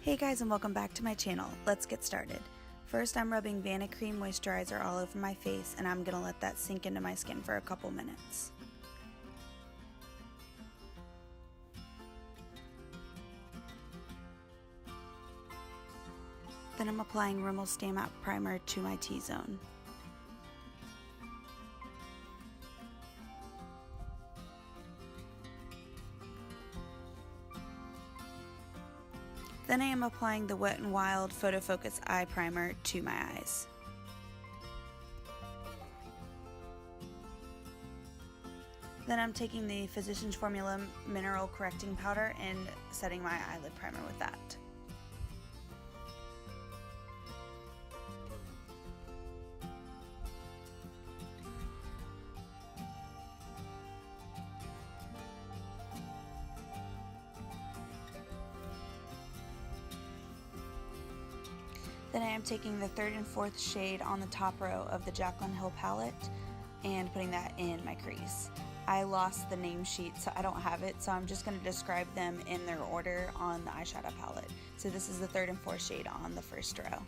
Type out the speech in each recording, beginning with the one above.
Hey guys, and welcome back to my channel. Let's get started. First, I'm rubbing VaniCream moisturizer all over my face, and I'm going to let that sink into my skin for a couple minutes. Then I'm applying Rimmel Stay Matte Primer to my T-zone. Then I am applying the Wet n Wild Photo Focus Eye Primer to my eyes. Then I'm taking the Physicians Formula Mineral Correcting Powder and setting my eyelid primer with that. Then I am taking the third and fourth shade on the top row of the Jaclyn Hill palette and putting that in my crease. I lost the name sheet, so I don't have it, so I'm just going to describe them in their order on the eyeshadow palette. So this is the third and fourth shade on the first row.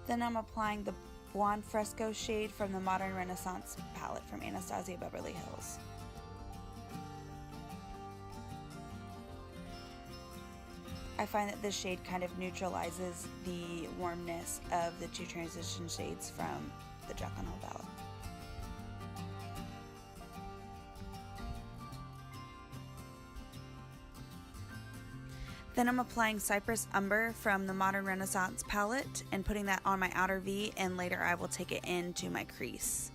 Then I'm applying the Buon Fresco shade from the Modern Renaissance palette from Anastasia Beverly Hills. I find that this shade kind of neutralizes the warmness of the two transition shades from the Jaclyn Hill palette. Then I'm applying Cypress Umber from the Modern Renaissance palette and putting that on my outer V, and later I will take it into my crease.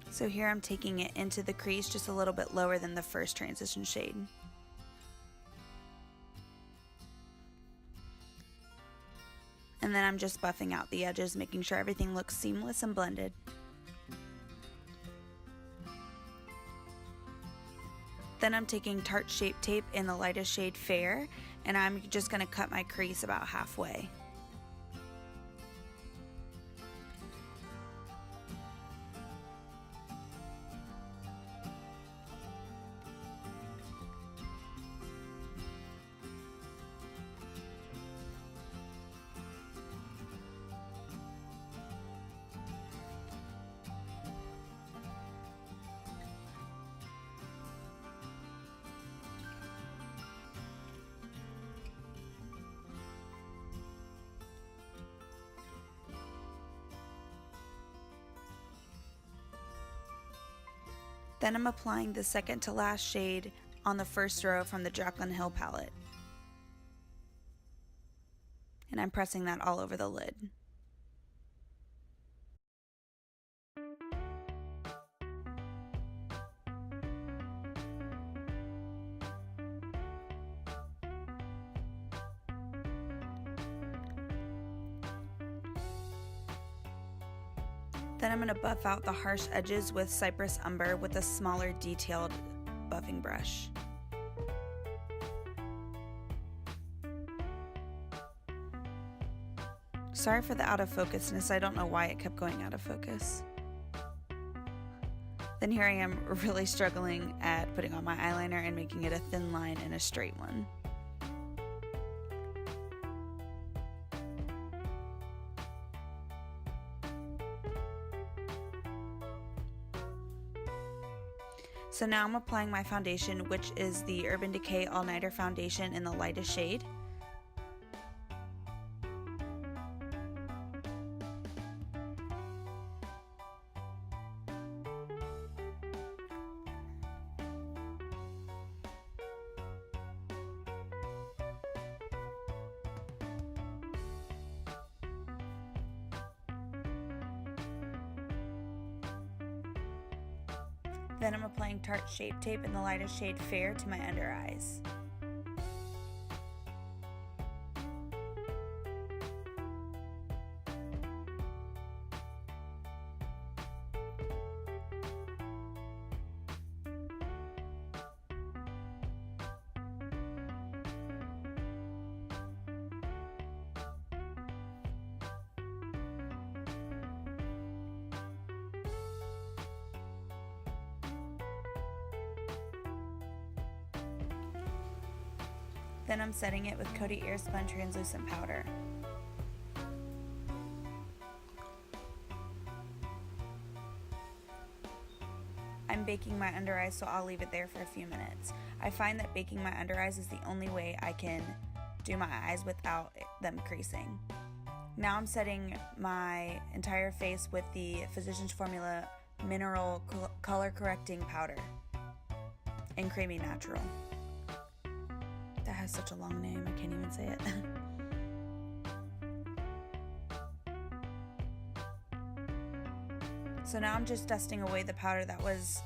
So here I'm taking it into the crease just a little bit lower than the first transition shade. And then I'm just buffing out the edges, making sure everything looks seamless and blended. Then I'm taking Tarte Shape Tape in the lightest shade Fair, and I'm just going to cut my crease about halfway. Then I'm applying the second to last shade on the first row from the Jaclyn Hill palette. And I'm pressing that all over the lid. Then I'm going to buff out the harsh edges with Cypress Umber with a smaller detailed buffing brush. Sorry for the out of focusness, I don't know why it kept going out of focus. Then here I am really struggling at putting on my eyeliner and making it a thin line and a straight one. So now I'm applying my foundation, which is the Urban Decay All Nighter Foundation in the lightest shade. Then I'm applying Tarte Shape Tape in the lightest shade Fair to my under eyes. Then I'm setting it with Cody Airspun translucent powder. I'm baking my under eyes, so I'll leave it there for a few minutes. I find that baking my under eyes is the only way I can do my eyes without them creasing. Now I'm setting my entire face with the Physicians Formula Mineral Color Correcting Powder in Creamy Natural. That has such a long name, I can't even say it. So now I'm just dusting away the powder that was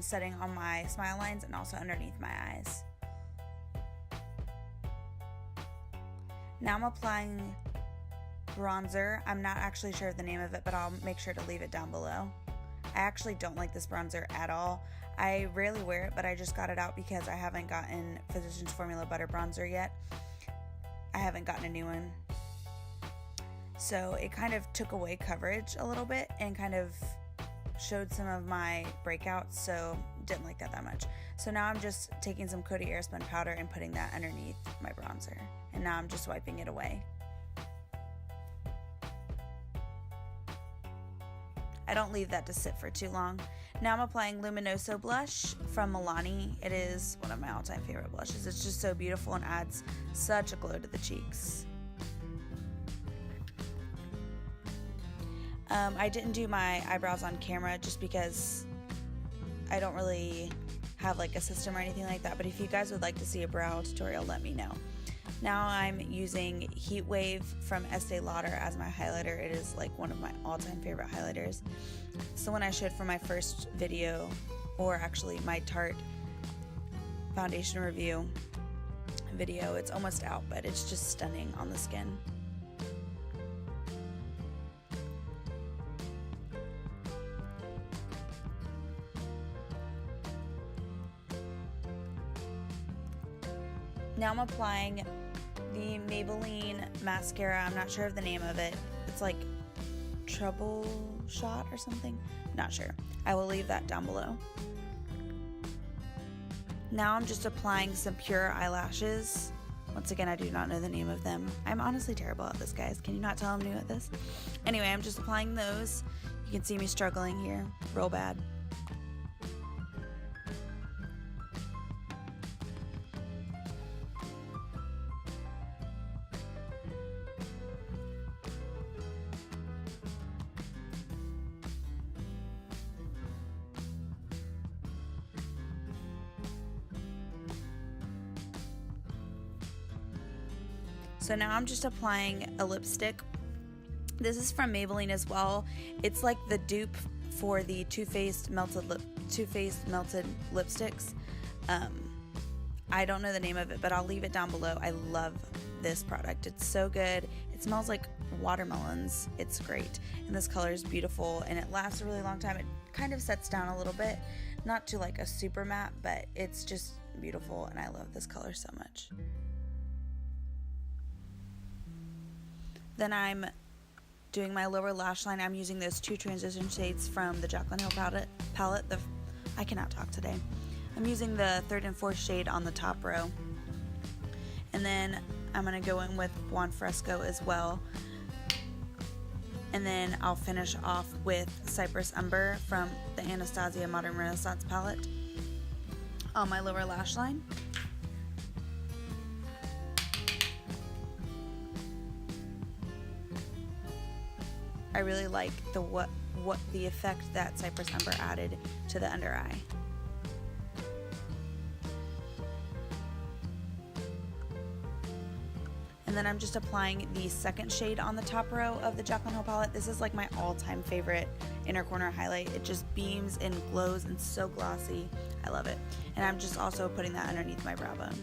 setting on my smile lines and also underneath my eyes. Now I'm applying bronzer. I'm not actually sure of the name of it, but I'll make sure to leave it down below. I actually don't like this bronzer at all. I rarely wear it, but I just got it out because I haven't gotten Physicians Formula Butter Bronzer yet. I haven't gotten a new one. So it kind of took away coverage a little bit and kind of showed some of my breakouts, so didn't like that much. So now I'm just taking some Cody Airspun powder and putting that underneath my bronzer. And now I'm just wiping it away. I don't leave that to sit for too long. Now I'm applying Luminoso blush from Milani. It is one of my all-time favorite blushes. It's just so beautiful and adds such a glow to the cheeks. I didn't do my eyebrows on camera just because I don't really have like a system or anything like that, but if you guys would like to see a brow tutorial, let me know. Now I'm using Heat Wave from Estee Lauder as my highlighter. It is like one of my all-time favorite highlighters. It's the one I showed for my first video, or actually my Tarte foundation review video. It's almost out, but it's just stunning on the skin. Now I'm applying the Maybelline mascara. I'm not sure of the name of it. It's like Troubleshot or something. Not sure. I will leave that down below. Now I'm just applying some Pur Eyelashes. Once again, I do not know the name of them. I'm honestly terrible at this, guys. Can you not tell I'm new at this? Anyway, I'm just applying those. You can see me struggling here real bad. So now I'm just applying a lipstick. This is from Maybelline as well. It's like the dupe for the Too Faced melted lipsticks. I don't know the name of it, but I'll leave it down below. I love this product. It's so good. It smells like watermelons. It's great. And this color is beautiful and it lasts a really long time. It kind of sets down a little bit, not to like a super matte, but it's just beautiful and I love this color so much. Then I'm doing my lower lash line. I'm using those two transition shades from the Jaclyn Hill palette. I cannot talk today. I'm using the third and fourth shade on the top row. And then I'm going to go in with Buon Fresco as well. And then I'll finish off with Cypress Umber from the Anastasia Modern Renaissance palette on my lower lash line. I really like the effect that Cypress Umber added to the under eye. And then I'm just applying the second shade on the top row of the Jaclyn Hill palette. This is like my all-time favorite inner corner highlight. It just beams and glows and so glossy. I love it. And I'm just also putting that underneath my brow bone.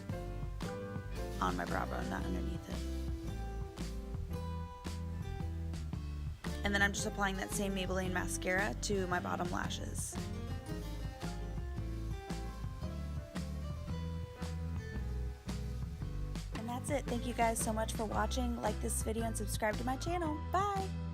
On my brow bone, not underneath it. And then I'm just applying that same Maybelline mascara to my bottom lashes. And that's it. Thank you guys so much for watching. Like this video and subscribe to my channel. Bye!